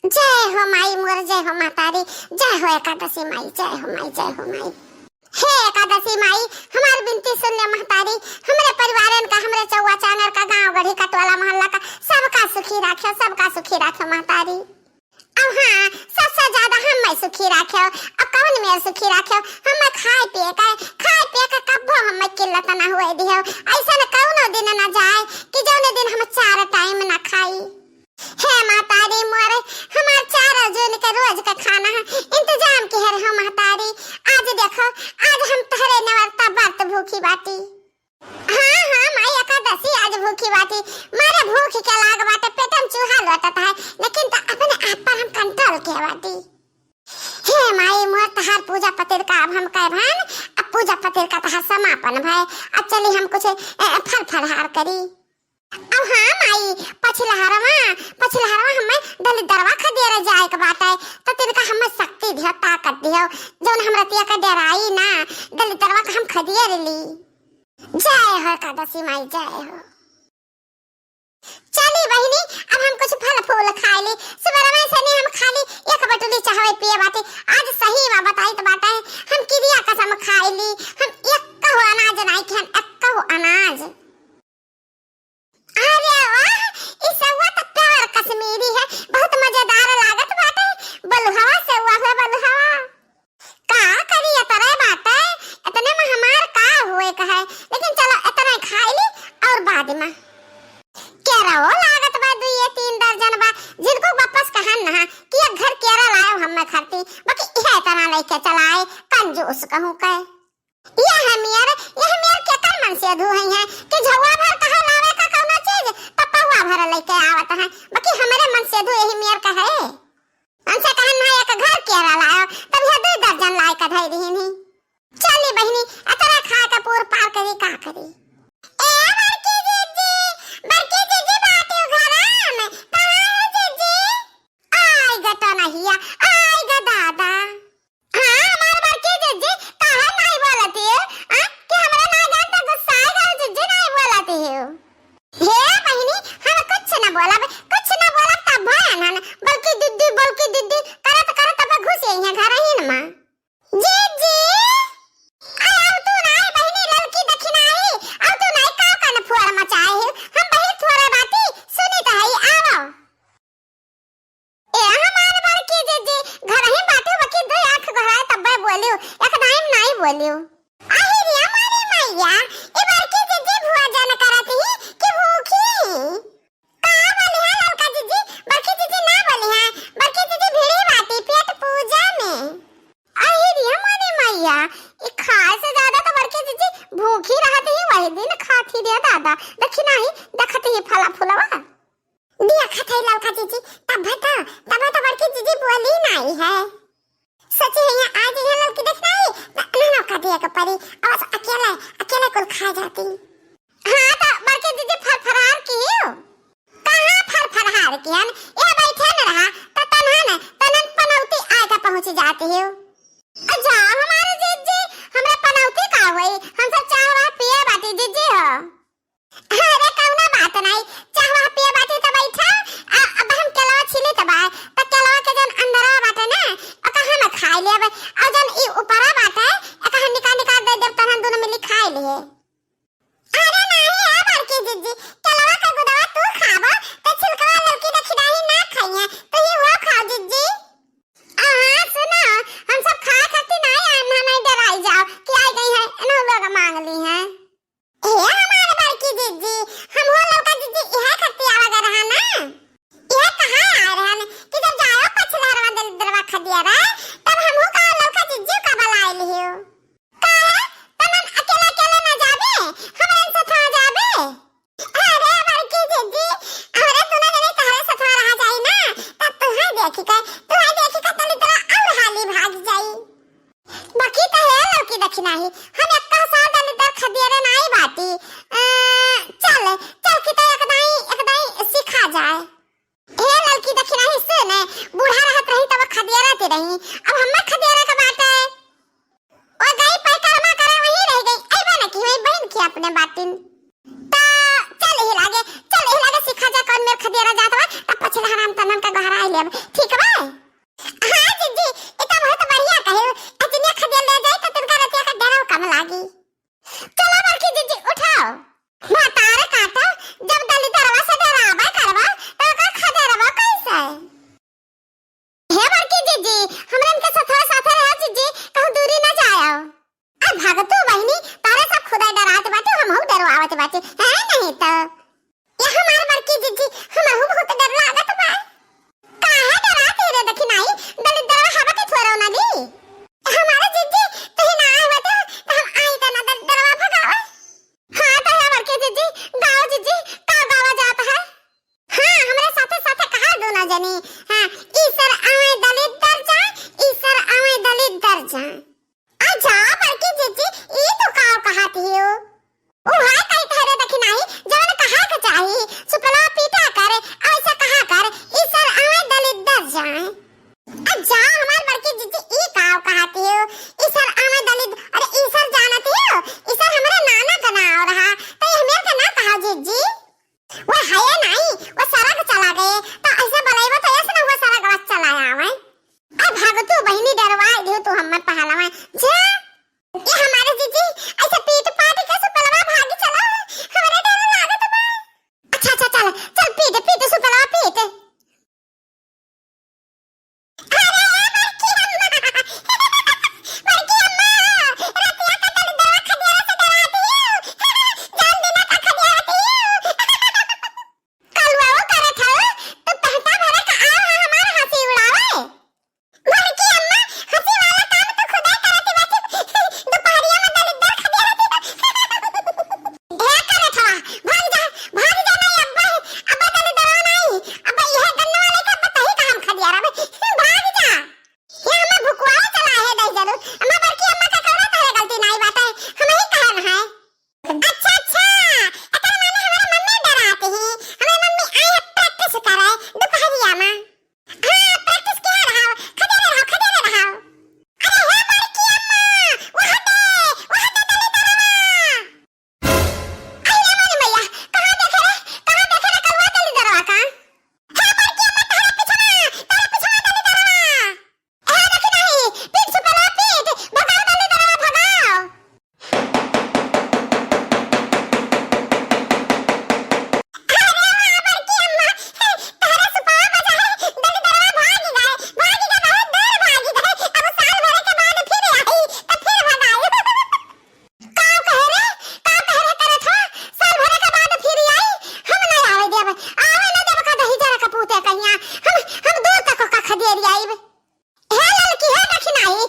जय हो माई मोर, जय हो मातारी, जय हो एकादशी माई, जय हो माई, जय हो माई। हे एकादशी माई, हमारी बिनती सुन ले महतारी। हमरे परिवारन का, हमरे चौवा चानर का, गांव गढ़ी का, टोला मोहल्ला का सबका सुखी राखो, सबका सुखी राखो महतारी। अब हाँ, सबसे ज्यादा हम सुखी राखो। अब कौन मेरे सुखी राखो? हम खाए पिए का कब्बो हम किल्लत ना हुए दियो। ऐसा न कौनो दिन ना जाए कि जौने दिन हम 4 टाइम ना खाई। हे मातारी मोरे, हमार 4 जन के रोज का खाना है इंतजाम की है हो महतारी। आज देखो, आज हम तहरे नवरता व्रत भूखी बाटी। हाँ हाँ माई, एकादशी आज भूखी बाटी। मारे भूख के लाग बाटे, पेटम चूहा लोटता है, लेकिन तो अपने आप पर हम कंट्रोल के बाटी। हे माई मोर, तहार पूजा पतिर का अब हम कह भान, अब पूजा पतिर का तहार समापन भाई। अब चली हम कुछ फल फलहार करी। अब हाँ माई, पछलहरवा हमें दलिदरवा खदेरे जाए के बात है, तो तिनका हमें शक्ति दियो, ताकत दियो, जोन हमरा तिया का डराई ना, दलिदरवा का हम खदेर ली। जय हो एकादशी माई, जय हो। चली बहिनी, अब हम कुछ फल फूल खाए ली। सुबह में से नहीं हम खाली एक बटुली चाहवे पिए बाटे। आज सही में बताई तो बात है, हम क्रिया कसम खाए ली। हम एक कहो अनाज नहीं खान, एक कहो अनाज। अरे वाह, इस सेवा तो प्यार कश्मीरी है, बहुत मजेदार लागत बाटे। बलुहवा सेवा है, बलुहवा का करिए तरह बाटे। इतने में हमार का हुए कहे, लेकिन चलो इतना खाई ली और बाद में केरा वो लागत बा 2-3 दर्जन बा, जिनको वापस कहन ना कि एक घर केरा लायो हम खाती, बाकी यह इतना लेके चलाए कंजूस कहूं कहे। यह मेर के कर मन से धु है कि झवा भर कहा लावे का कौनो चीज पप्पा हुआ भर लेके आवत है, बाकी हमारे मन से धु यही मेर का है। हमसे कहन ना एक घर केरा लायो, तब यह 2 दर्जन लाए का धई रही नहीं। चली बहिनी, अतरा खा का पूर पार करी का करी। ए बड़की जीजी बाटी घरा में कहां है जीजी? आई गटा नहीं, आई ग दादा। हां हमार बड़की जीजी कहां नहीं बोलती है? कि हमरा ना जानता, गुस्सा आ गया जीजी नहीं बोलती है। हे बहिनी, हम कुछ ना बोला तब भयान है, बल्कि दीदी करत अब घुसे हैं घर ही ना। जीजी आय तू नहीं बहिनी, लड़की दक्षिणा आई अब तू नहीं का कन फुआर मचाए है। हम बहिर थोड़े बाती सुनी तो है, आओ। ए हमार बड़की जीजी घर ही बाटी, बाकी 2 आंख घराए तब बोलियो, एक टाइम नहीं बोलियो। आई रे हमारी मैया, ए बड़की जीजी भुआ जान करती ही कि भूखी का बोली है लड़का जीजी? बड़की जीजी ना बोली है, बड़की जीजी भिड़ी बाटी पेट पूजा में। आई रे हमारी मैया, ये खाए से ज्यादा तो बड़की जीजी भूखी रहती ही, वही दिन खाती रे दादा। दक्षिणा ही देखती ही फला फुलवा दिया खाते लड़का जीजी, तब तो बड़की जीजी बोली नहीं है। सच है, ये आज ये लड़की देखना ही ना का दिया का परी, और अकेले कुल खा जाती। हां तो बड़की जीजी फरफरार की हो, कहां फरफरार की है? ये बैठे न रहा तो तनन पनौती आए का पहुंच जाती हो। अच्छा हमारे जीजी हमरा पनौती का होई, हम सब चाहवा पिए बाटी जीजी हो। अरे कौना बात नहीं, चाहवा पिए बाटी तो बैठा। अब हम केलवा छिली त बा, त केलवा के जन अंदरवा बाटे ना, ओ कहां में खाई लेब, और जन ई ऊपरा बाटे ए कहां निकाल दे देब, तहन दोनों मिली खाई लिए। अरे नहीं है बड़की जीजी, केलवा का गुदवा तू खाबो, त छिलकवा लड़की दक्षिणा ही ना खाइए, तो ही वो खाओ जीजी। हां सुनो, हम सब खा खाती नहीं डराई जाओ कि आई गई है, इन्हों लोग मांग ली है। ए हमारे बड़की जीजी, हम हो लोग का जीजी यह खत्ती आवा रहा ना, यह कहां आ रहा है कि जब जाओ पछलहरवा दलिदरवा खदियारा, तब हम हो का लोग का जीजी का बुलाए लियो। का तमन अकेले ना जाबे, हमरा से था जाबे। अरे बड़की जीजी, अरे तूने जने तारे सथवा रहा जाई ना, तब देखी का दलिदरवा और हाली भाग जाई। बाकी तो है लड़की दक्षिणा ही, हम 1 साल दलिदर खदियारे नहीं बाटी। चल की तो एक दाई सिखा जाए। हे लड़की दक्षिणा ही सुन, बूढ़ा रहत रही तब खदियारत रही, अब हमें खदियारे का बात है। ओ गई पैकरमा करे वही रह गई, ऐबे न की वही बहन की अपने बातिन। ता चल ही लागे सिखा जा, कौन मेर खदियारा जात बा, तब पछले हराम तनन का गहरा ले देब ठीक बा। हां जीजी ई त बहुत बढ़िया कहे, अजने खदिया ले जाए त तुनका रतिया का डराव कम लागी। चलो बड़की जीजी उठाओ, मोटार काटा जब दली दरवा से डरावा करवा तो का खदेरवा कैसे। हे बड़की जीजी हमरा इनके साथ साथ रह जीजी, कहूं दूरी न जाओ। आ भागतू बहिनी तारे सब खुदा डरात बाटे, हमहु डरवावत बाटे है नहीं तो। ये हमार बड़की जीजी हमहु बहुत डर लागत बा। काहे डरात रे देखी नहीं, दली दरवा हवा के छोरो ना दी। हमारे जीजी कहीं ना आवे तो हम आई त ना दरवा भगावे। हां तो है बड़की जीजी, गाओ जीजी का गावा जाता है। हां हमरे साथे साथे कहा दोनों जनी। हां ईसर आवे दलित दर जा, ईसर आवे दलित दर जा। अच्छा बड़की जीजी ई तो का कहती हो। ओ हाय कहीं ठहरे देखी नहीं, जवन कहा के चाहिए सुपला पीटा कर ऐसा कहा कर ईसर आवे दलित दर जाए। अच्छा हमार बड़की जीजी ई का कहती हो, ईसर आवे दलित, अरे ईसर जानती हो, ईसर हमारे नाना का नाम रहा तो ये मेरे का ना कहा जीजी। वो है नहीं, वो सड़क चला गए तो ऐसे बलाइबो तो ऐसे ना वो सड़क बस चलाया हमें। अब भागतू बहिनी डरवाए दियो तू हम मत पहलवा जा। ये हमारे जीजी ऐसे पीट पाट के सुपलवा भागी चला, हमरे डर लागत बा। अच्छा अच्छा चल चल पीट पीट सुपलवा पीट। अरे बड़की अम्मा बड़की अम्मा रतिया का दल दवा खदिया से डराती हो, जान देना का खदियाती हो। कलवा वो करे था तो पहटा भरे का आओ हमार हंसी उड़ावे। बड़की अम्मा हंसी वाला काम तो खुदा करती बाकी दोपहरिया में दलित दर खदिया रहती तो ढेर करे था। भाग जा नहीं अब्बा, अब्बा दलित दर नहीं, अब्बा यह गन्ना वाले का अब्बा तही का हम खदिया रहे। भाग जा, ये हमें भुकवाए चला है दई जरूर। अम्मा बड़की अम्मा का कहना तो है गलती नहीं बात है, हम ही कहन है। अच्छा अच्छा अतः माने हमारे मम्मी डराती हैं, हमारी मम्मी आई है प्रैक्टिस कराए दोपहरिया में। हां प्रैक्टिस क्या रहा, खदे रहा। अरे हे बड़की अम्मा वहां दे दली दरवा। अरे मोनी मैया कहां देखे रे कलवा दली दरवा का। हे बड़की अम्मा तारा पीछे दली दरवा। ए देखी नहीं पीठ सुपला पीठ भगाओ दली दरवा भगाओ। अरे वाह बड़की अम्मा तारा सुपा बजा है, दली दरवा भागी गए बहुत दूर भागी गए। अब साल भर के बाद फिर आई तो फिर भगाई। का कह रे करे था, साल भर के बाद फिर आई। हम नहीं आवे देब का दही जरा का पूते कहिया हम दूर तक का खदेरी आईब। हे लड़की हे देखी नहीं